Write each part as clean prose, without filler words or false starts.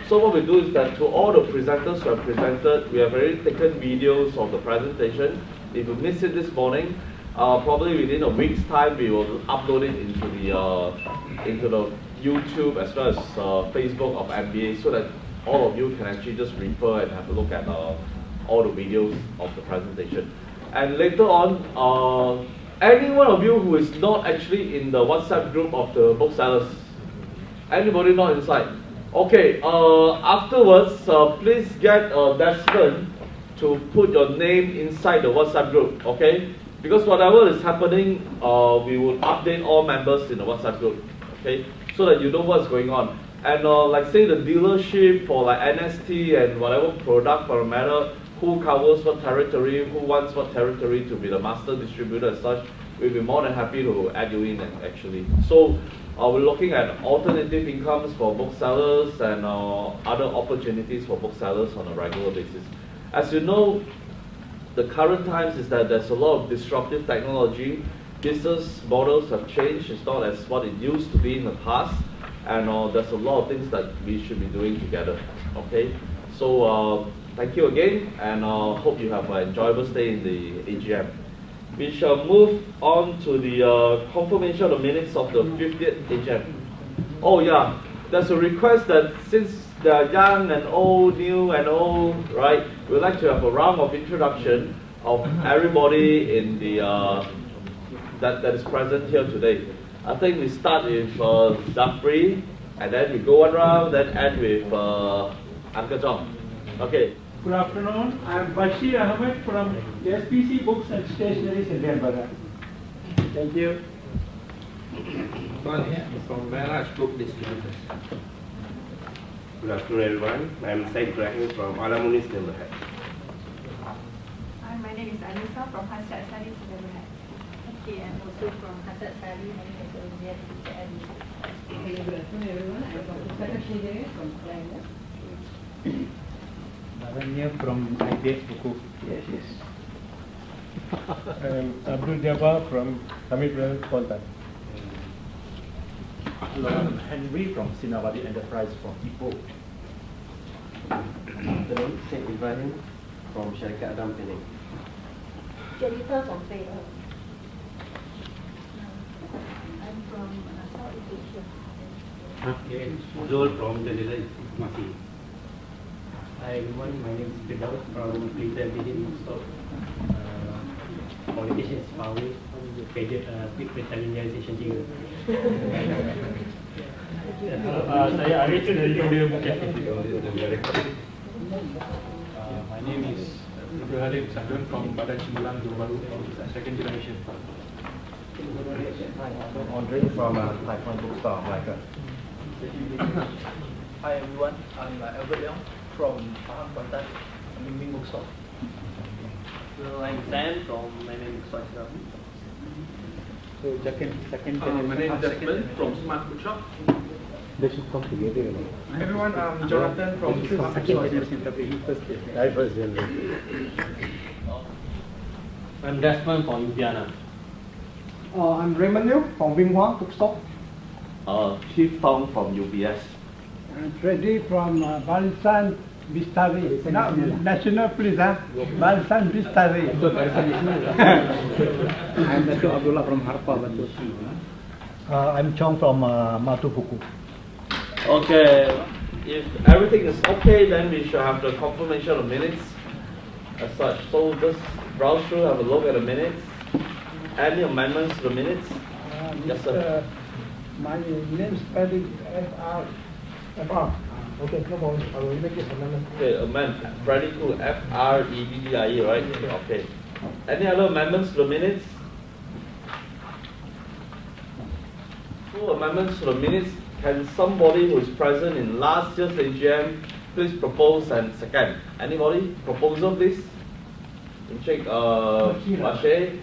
So what we do is that to all the presenters who have presented, we have already taken videos of the presentation. If you missed it this morning, probably within a week's time, we will upload it into the YouTube as well as Facebook of MBA, so that all of you can actually just refer and have a look at all the videos of the presentation. And later on, any one of you who is not actually in the WhatsApp group of the booksellers, anybody not inside? Okay, afterwards, please get Desmond to put your name inside the WhatsApp group, okay? Because whatever is happening, we will update all members in the WhatsApp group, okay? So that you know what's going on. And like say the dealership for like NST and whatever product for a matter, who covers what territory, who wants what territory to be the master distributor as such, we'll be more than happy to add you in actually. So we're looking at alternative incomes for booksellers and other opportunities for booksellers on a regular basis. As you know, the current times is that there's a lot of disruptive technology. Business models have changed. It's not as what it used to be in the past. And there's a lot of things that we should be doing together. Okay? So thank you again, and hope you have an enjoyable stay in the AGM. We shall move on to the confirmation of the minutes of the 50th AGM. Oh yeah, there's a request that since they are young and old, new and old, right, we'd like to have a round of introduction of everybody in the that is present here today. I think we start with Zafri, and then we go around, then end with Uncle John. Okay. Good afternoon. I am Bashir Ahmed from SPC Books and Stationery, Hyderabad. Thank you. From Barrage Book Distributors. Good afternoon, everyone. I am Said Ibrahim from Alamunis neighborhood. Hi, my name is Anissa from Hashtag Studies neighborhood. Okay, I'm also from Hashtag Studies and Hello, good afternoon, everyone. I am Dr. Sarah Shigere from China. Navanya from IDS Buku. Yes. Abdul Jabbar from Hamid Brothers, Kolkata. Hello, I'm Henry from Sinawadi Enterprise from Ipoh. Afternoon, Saint Ibrahim from Syarikat Adam Penang. Jennifer from Fair. I'm from Southeast Asia. Zul from Delhi, Masi. Hi everyone, my name is Firdaus from Retail Building Stock. Qualification is far away. Quick retailization juga. Saya Arif dari Audio Bukit. My name is Abdul Halim Sadun from Badan Cimulang, Johor Bahru, second generation. Hi, I'm Andre from Taipei Bookstore, Malacca. Hi everyone, I'm Albert Leong from Pahang, Kuantan, Mimbing Bookstore. So I'm Sam from my name is Bookstore. So second my name is Desmond from Smart Bookshop. They should come together, you know. Everyone, I'm Jonathan from Smart Bookstore. I'm Desmond from Indiana. I'm Raymond Liu from Wing Hua Bookstore. Chief Tong from UBS. Freddy from Balisan Bistari. National Police, Balisan Bistari. I'm Dato Abdullah from Harpa, Batu. I'm Chong from Matu Buku. Okay, if everything is okay, then we shall have the confirmation of minutes as such. So just browse through, have a look at the minutes. Any amendments to the minutes? Yes, sir. My name is spelling FR. Okay, no problem. I will make it amendment. Okay, amend. Freddy to FREDDIE, right? Okay. Any other amendments to the minutes? Two amendments to the minutes. Can somebody who is present in last year's AGM please propose and second? Anybody? Proposal, please. You check Bashe.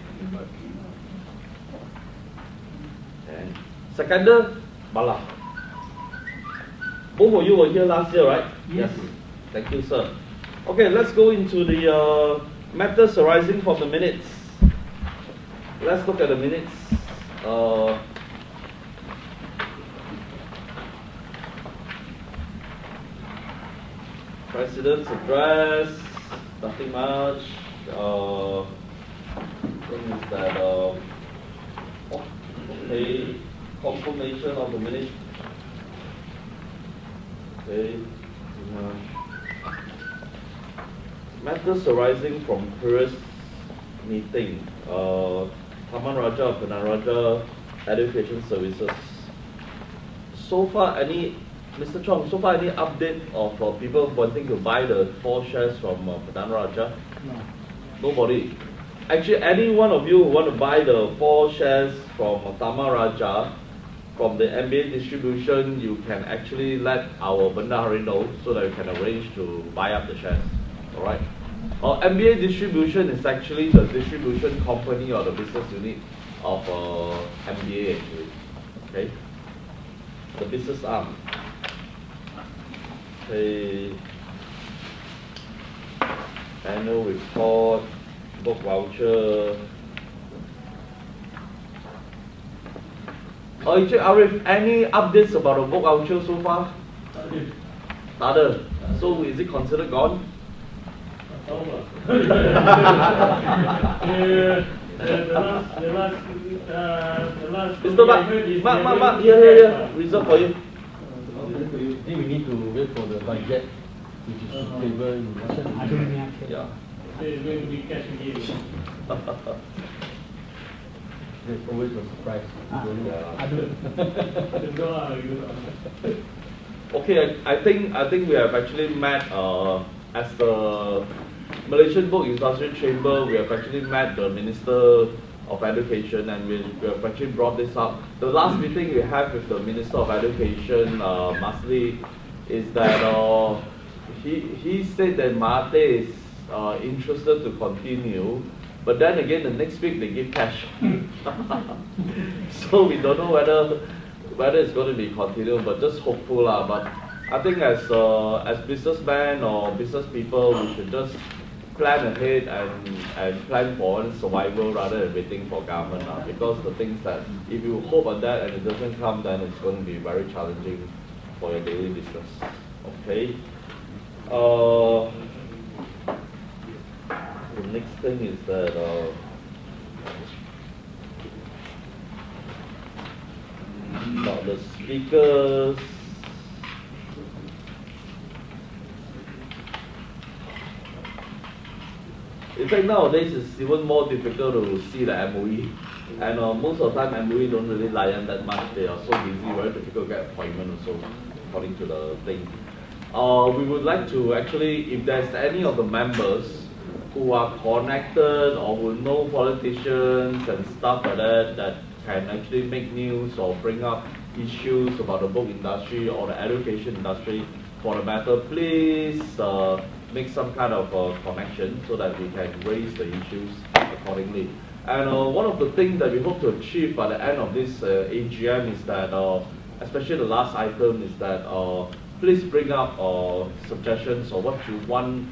And seconder, Bala. Both of you were here last year, right? Yes. Thank you, sir. Okay, let's go into the matters arising from the minutes. Let's look at the minutes. President's address, nothing much. Thing is that okay, confirmation of the minute. Okay. Matters arising from previous meeting. Taman Raja, Penang Raja, Education Services. So far, Mr. Chong, so far any update of people wanting to buy the 4 shares from Penang Raja? No. Nobody. Actually, any one of you who want to buy the 4 shares from Taman Raja, from the MBA distribution, you can actually let our Bendahari know so that we can arrange to buy up the shares. Alright? MBA distribution is actually the distribution company or the business unit of MBA actually. Okay? The business arm. Okay. Annual report, book voucher. Encik Arif, any updates about the book voucher so far? Nada. So is it considered gone? The last Mr. Mark, here, reserve for you. I think we need to wait for the budget, which is in favor in Russian. Yeah. There is going to be cash again. There's always a surprise. Okay, I think we have actually met as the Malaysian Book Industry Chamber. We have actually met the Minister of Education, and we have actually brought this up. The last meeting we had with the Minister of Education, Masli, is that he said that Mate is interested to continue, but then again the next week they give cash. So we don't know whether it's going to be continued, but just hopeful lah. But I think as businessmen or business people, we should just plan ahead and plan for one's survival rather than waiting for government lah. Because the things that if you hope on that and it doesn't come, then it's going to be very challenging for your daily business. Okay. The next thing is that about the speakers. In fact, nowadays it's even more difficult to see the MOE, and most of the time MOE don't really lion that much. They are so busy, very difficult to get appointment also, according to the thing. We would like to actually, if there's any of the members who are connected or who know politicians and stuff like that, that can actually make news or bring up issues about the book industry or the education industry, for the matter, please make some kind of connection so that we can raise the issues accordingly. And one of the things that we hope to achieve by the end of this AGM is that, especially the last item, is that please bring up suggestions or what you want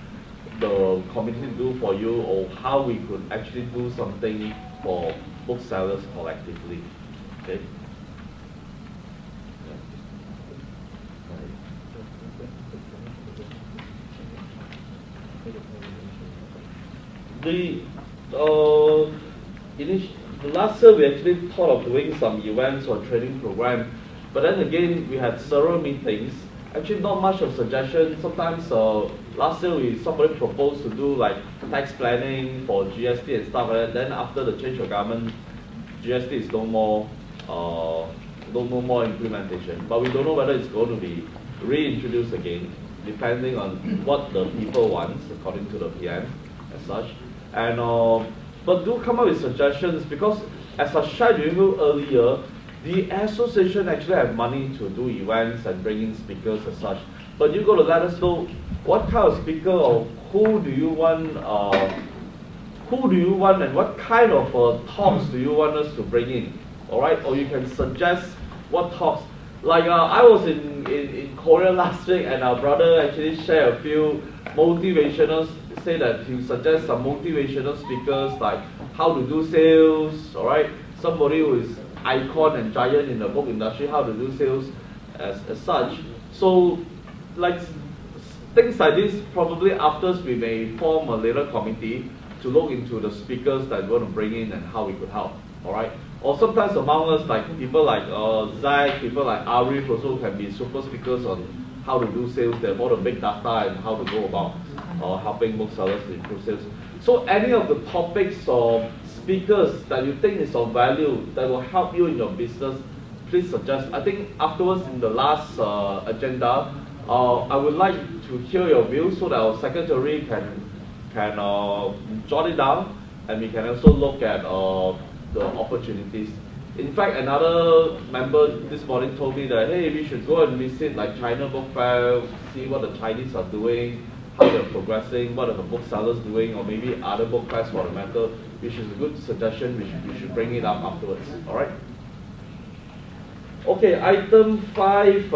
the committee to do for you, or how we could actually do something for booksellers collectively. Okay. The last year we actually thought of doing some events or training program, but then again we had several meetings. Actually, not much of suggestion. Sometimes last year somebody proposed to do like tax planning for GST and stuff like that. Then after the change of government, GST is no more implementation. But we don't know whether it's going to be reintroduced again, depending on what the people want, according to the PM as such. And but do come up with suggestions, because as I shared with you earlier, the association actually have money to do events and bring in speakers as such. But you got to let us know what kind of speaker or who do you want and what kind of talks do you want us to bring in. Alright? Or you can suggest what talks. Like I was in Korea last week, and our brother actually shared a few motivational, say that he suggests some motivational speakers like how to do sales, alright? Somebody who is icon and giant in the book industry, how to do sales as such. So like things like this, probably after we may form a little committee to look into the speakers that we want to bring in and how we could help. All right. Or sometimes among us, like people like Zach, people like Arif also can be super speakers on how to do sales. They have all the big data and how to go about helping booksellers to improve sales. So any of the topics or speakers that you think is of value that will help you in your business, please suggest. I think afterwards in the last agenda, I would like to hear your views so that our secretary can jot it down, and we can also look at the opportunities. In fact, another member this morning told me that, hey, we should go and visit like China Book Fair, see what the Chinese are doing, how they're progressing, what are the booksellers doing, or maybe other book fairs for the matter, which is a good suggestion. We should bring it up afterwards. All right. Okay, item 5.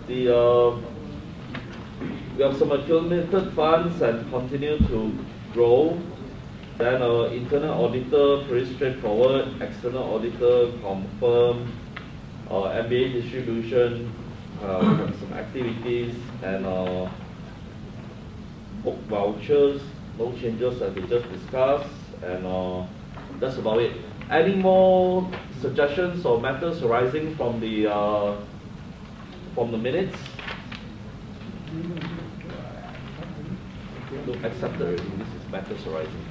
We have some accumulated funds and continue to grow. Then internal auditor, pretty straightforward. External auditor, confirm. MBA distribution, some activities, and book vouchers, no changes as we just discussed, and that's about it. Any more suggestions or matters arising from the minutes? Look, accepted already. This is matters arising.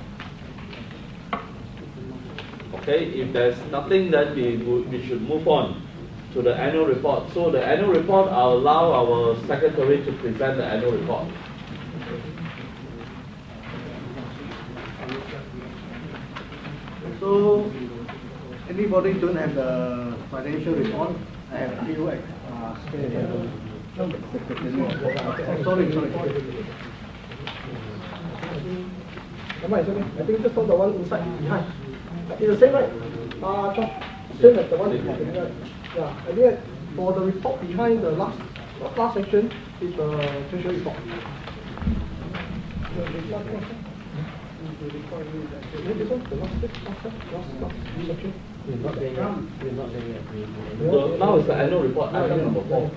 Okay, if there's nothing, then we should move on to the annual report. So the annual report, I'll allow our secretary to present the annual report. So, anybody don't have the financial report? I have a few spare here. Sorry. Am I okay? I think just saw the one inside behind. It's the same, right? Same as the one behind. Yeah, I think for the report behind the last section is the treasury report. So now it's the annual report, item number 4.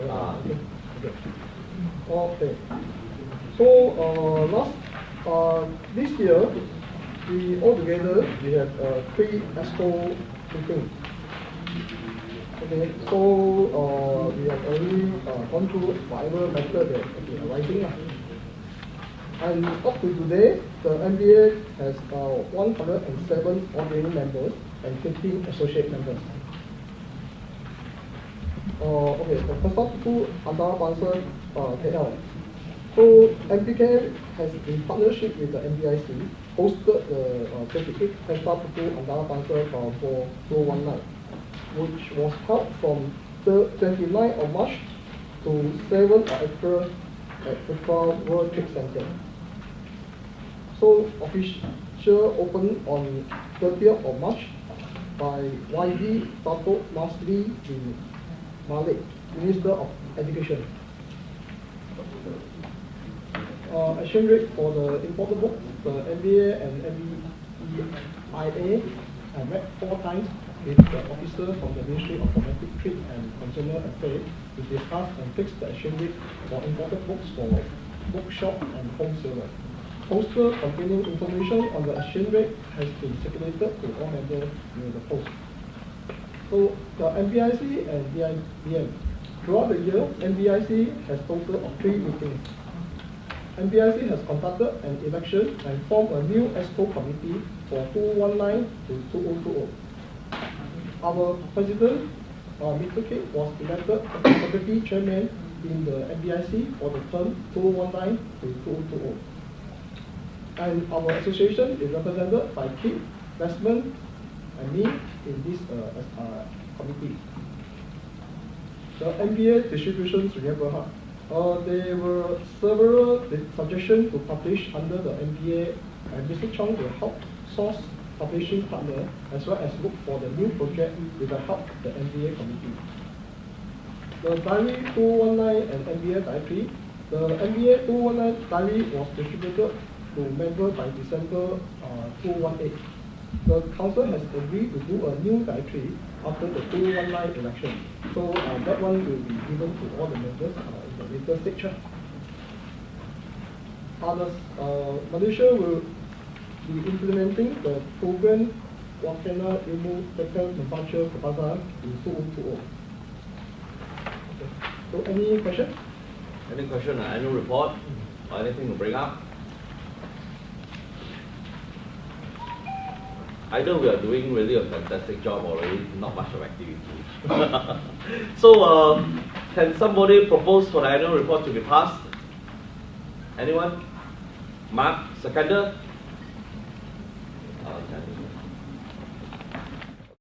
Okay. So this year, altogether we have 3 ESCO meetings. Okay, so we have already gone through whatever method that is arising. And up to today, the MBA has 107 ordinary members and 15 associate members. Okay, the first of two Antara Bangsa KL. So MPK has, in partnership with the MBIC, hosted the 28th Pesta Putu Antara Bangsa for 2019, which was held from the 29th of March to 7th of April at the World Trade Center. So official opened on 30th of March by YD Dato Masli bin Malik, Minister of Education. Exchange rate for the imported books, the MBA and MBIA, I met 4 times with the officer from the Ministry of Domestic Trade and Consumer Affairs to discuss and fix the exchange rate for imported books for bookshop and wholesaler. Poster containing information on the exchange rate has been circulated to all members via the post. So the MBIC and DIBM. Throughout the year, MBIC has total of 3 meetings. MBIC has conducted an election and formed a new ESCO committee for 2019 to 2020. Our president, Mr. K, was elected as deputy chairman in the MBIC for the term 2019 to 2020. And our association is represented by Kip, Desmond, and me in this committee. The MBA distributions, remember, there were several suggestions to publish under the MBA, and Mr. Chong will help source publishing partner as well as look for the new project with the help of the MBA committee. The diary 219 and MBA diary. The MBA 219 diary was distributed to members by December 2018. the council has agreed to do a new dietary after the 2019 election. So that one will be given to all the members in the later stage. Others, Malaysia will be implementing the program Wakena Ilmu Tekal Membaca Kebangsaan in 2020. Okay. So any question? Any question on annual report or anything to bring up? Either we are doing really a fantastic job or really not much of activity. So, can somebody propose for the annual report to be passed? Anyone? Mark, seconder? Okay.